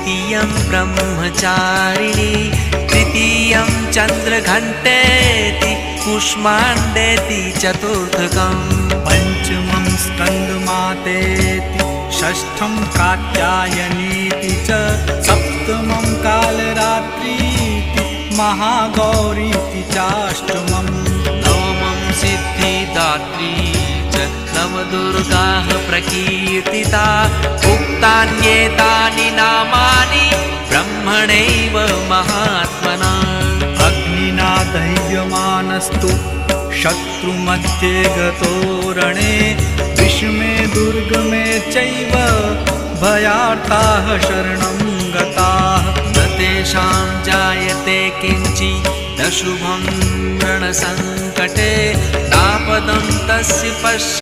द्वितीयं ब्रह्मचारिणी तृतीयं चन्द्रघण्टेति कूष्माण्डेति चतुर्थकम् पञ्चमं स्कन्दमातेति षष्ठं कात्यायनीति च सप्तमं कालरात्रीति महागौरीति चाष्टमम् नवमं सिद्धिदात्री च नवदुर्गाः प्रकीर्तिता उक्तान्येतानि नामानि ब्रह्मणैव महात्मना अग्निना दह्यमानस्तु शत्रुमध्ये गतो रणे विषमे दुर्गमे चैव भयार्ताः शरणं गताः न तेषां जायते किञ्चिदशुभं रणसङ्कटे नापदं तस्य पश्य